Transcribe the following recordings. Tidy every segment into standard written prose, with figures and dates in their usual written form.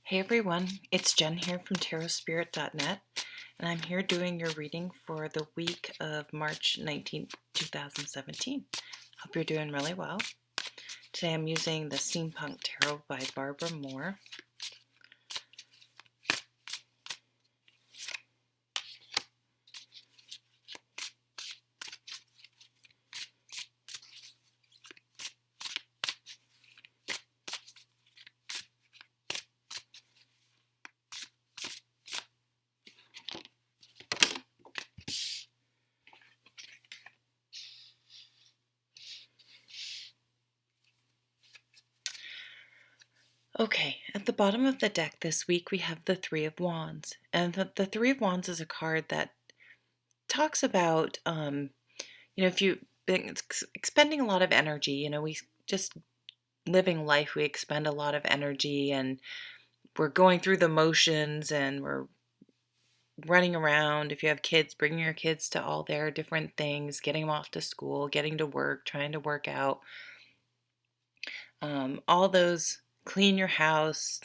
Hey everyone, it's Jen here from tarotspirit.net, and I'm here doing your reading for the week of March 19th, 2017. Hope you're doing really well. Today I'm using the Steampunk Tarot by Barbara Moore. Okay, at the bottom of the deck this week we have the Three of Wands, and the Three of Wands is a card that talks about, if you've been expending a lot of energy, we just living life, we expend a lot of energy and we're going through the motions and we're running around. If you have kids, bringing your kids to all their different things, getting them off to school, getting to work, trying to work out, all those, clean your house,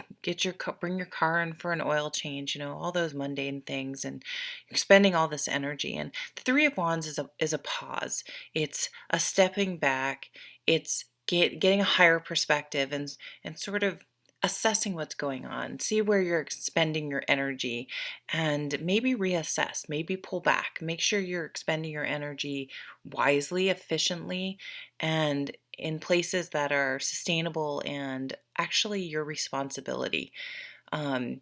bring your car in for an oil change, all those mundane things, and you're spending all this energy. And the Three of Wands is a pause. It's a stepping back. It's getting a higher perspective and sort of assessing what's going on, see where you're expending your energy, and maybe reassess, maybe pull back, make sure you're expending your energy wisely, efficiently, and in places that are sustainable and actually your responsibility. And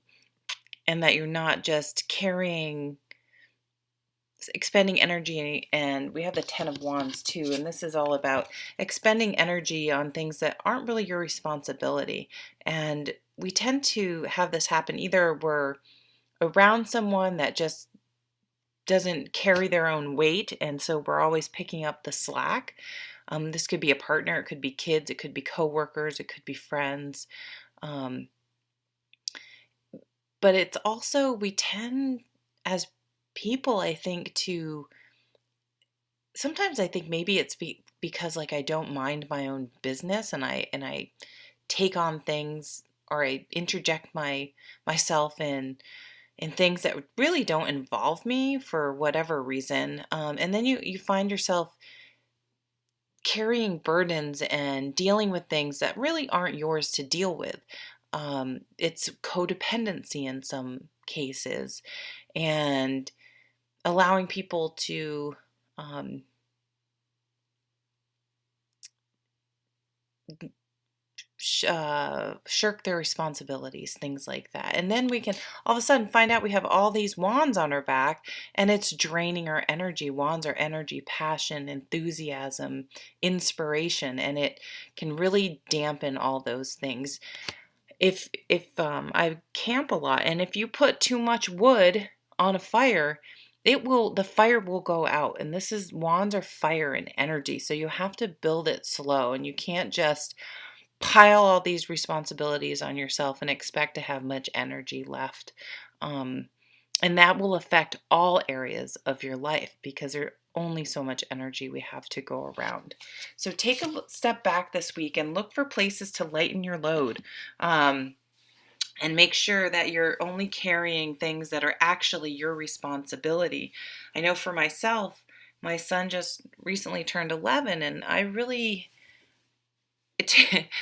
that you're not just expending energy. And we have the Ten of Wands too, and this is all about expending energy on things that aren't really your responsibility. And we tend to have this happen, either we're around someone that just doesn't carry their own weight, and so we're always picking up the slack. This could be a partner, it could be kids, it could be coworkers, it could be friends. Um, but it's also, we tend as people, I think, to sometimes I think maybe it's because like I don't mind my own business, and I take on things, or I interject myself in things that really don't involve me for whatever reason. And then you find yourself carrying burdens and dealing with things that really aren't yours to deal with. It's codependency in some cases, and allowing people to um, shirk their responsibilities, things like that. And then we can all of a sudden find out we have all these wands on our back, and it's draining our energy. Wands are energy, passion, enthusiasm, inspiration, and it can really dampen all those things. If I camp a lot, and if you put too much wood on a fire, the fire will go out. And this is, wands are fire and energy, so you have to build it slow, and you can't just pile all these responsibilities on yourself and expect to have much energy left. Um, and that will affect all areas of your life, because there's only so much energy we have to go around. So take a step back this week and look for places to lighten your load. And make sure that you're only carrying things that are actually your responsibility. I know for myself, my son just recently turned 11, and I really,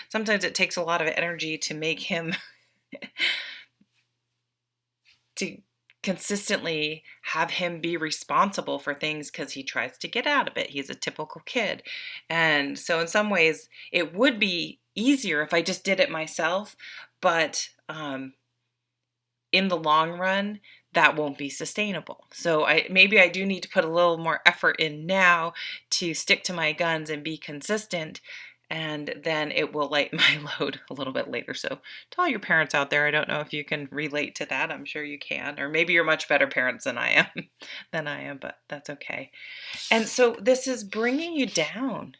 sometimes it takes a lot of energy to make him to consistently have him be responsible for things, because he tries to get out of it. He's a typical kid. And so in some ways it would be easier if I just did it myself, but in the long run that won't be sustainable. So maybe I do need to put a little more effort in now to stick to my guns and be consistent, and then it will lighten my load a little bit later. So to all your parents out there, I don't know if you can relate to that. I'm sure you can, or maybe you're much better parents than I am, but that's okay. And so this is bringing you down.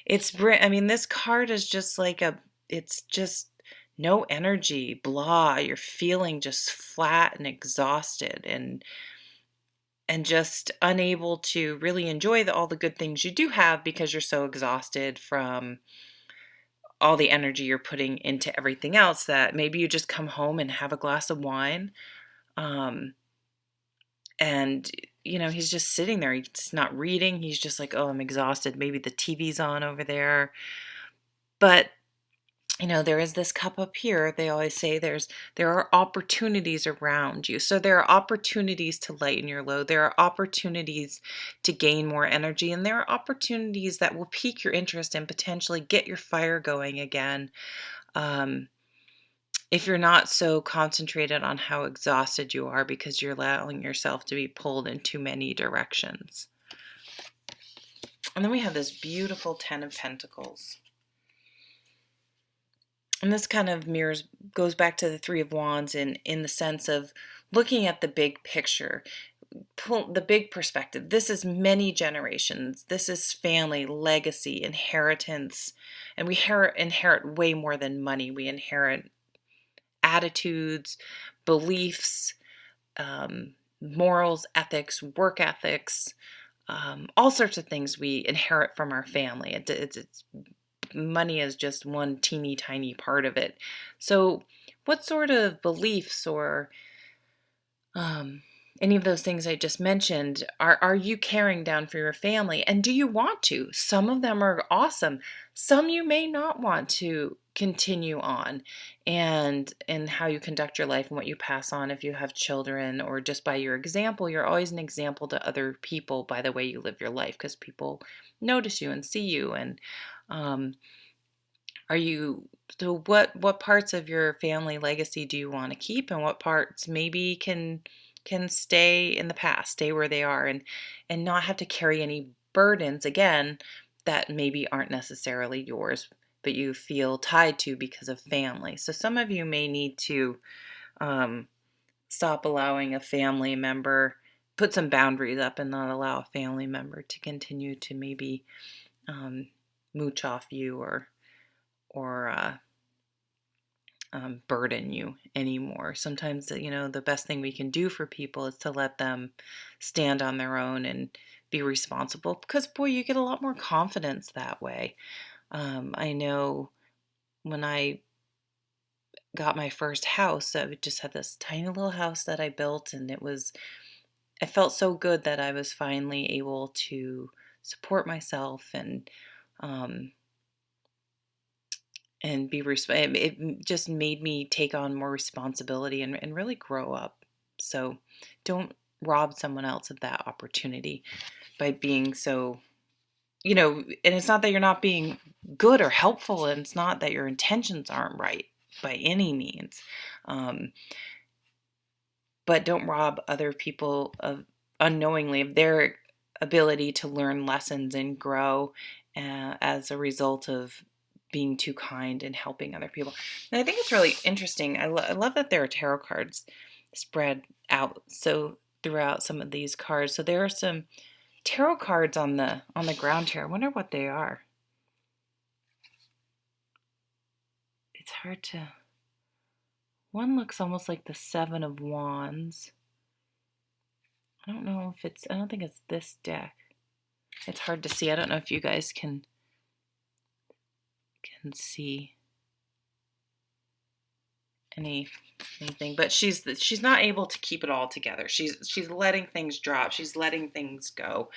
This card is just like it's just no energy, blah. You're feeling just flat and exhausted, and just unable to really enjoy all the good things you do have, because you're so exhausted from all the energy you're putting into everything else, that maybe you just come home and have a glass of wine. And, he's just sitting there. He's not reading. He's just like, oh, I'm exhausted. Maybe the TV's on over there. But, there is this cup up here. They always say there are opportunities around you. So there are opportunities to lighten your load. There are opportunities to gain more energy. And there are opportunities that will pique your interest and potentially get your fire going again. If you're not so concentrated on how exhausted you are because you're allowing yourself to be pulled in too many directions. And then we have this beautiful 10 of Pentacles. And this kind of goes back to the 3 of Wands in the sense of looking at the big picture, the big perspective. This is many generations. This is family, legacy, inheritance. And we inherit way more than money. We inherit attitudes, beliefs, morals, ethics, work ethics, all sorts of things we inherit from our family. It's money is just one teeny tiny part of it. So what sort of beliefs or any of those things I just mentioned are you carrying down for your family? And do you want to? Some of them are awesome. Some you may not want to continue on, and how you conduct your life and what you pass on if you have children, or just by your example. You're always an example to other people by the way you live your life, because people notice you and see you. And what parts of your family legacy do you want to keep, and what parts maybe can stay in the past, stay where they are, and not have to carry any burdens again that maybe aren't necessarily yours, but you feel tied to because of family. So some of you may need to stop allowing a family member, put some boundaries up and not allow a family member to continue to maybe mooch off you or burden you anymore. Sometimes, the best thing we can do for people is to let them stand on their own and be responsible, because boy, you get a lot more confidence that way. I know when I got my first house, I just had this tiny little house that I built, and I felt so good that I was finally able to support myself and it just made me take on more responsibility and really grow up. So don't rob someone else of that opportunity by being so, and it's not that you're not being good or helpful, and it's not that your intentions aren't right by any means. But don't rob other people unknowingly of their ability to learn lessons and grow as a result of being too kind and helping other people. And I think it's really interesting. I love that there are tarot cards spread out throughout some of these cards. So there are some tarot cards on the ground here. I wonder what they are. It's hard to... One looks almost like the 7 of Wands. I don't think it's this deck. It's hard to see. I don't know if you guys can see anything, but she's not able to keep it all together. She's letting things drop. She's letting things go.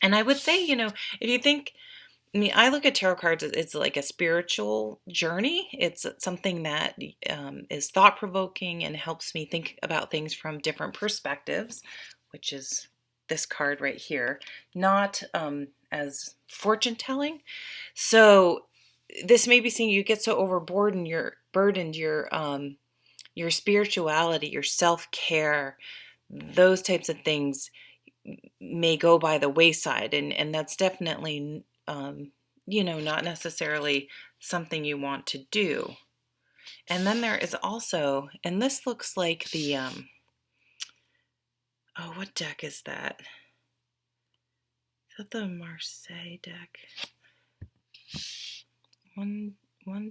And I would say, if you think, I look at tarot cards, it's like a spiritual journey. It's something that is thought-provoking and helps me think about things from different perspectives, which is this card right here, not as fortune-telling. So this may be saying you get so overburdened, your spirituality, your self-care, those types of things may go by the wayside, and that's definitely not necessarily something you want to do. And then there is also, and this looks like the what deck is that? Is that the Marseille deck? 1,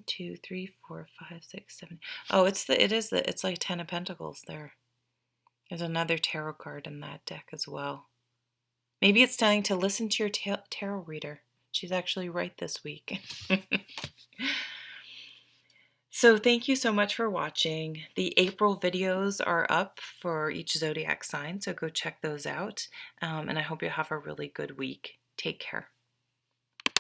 2, 3, 4, 5, 6, 7. Oh, it's like 10 of Pentacles there. There's another tarot card in that deck as well. Maybe it's time to listen to your tarot reader. She's actually right this week. So thank you so much for watching. The April videos are up for each zodiac sign, so go check those out. And I hope you have a really good week. Take care.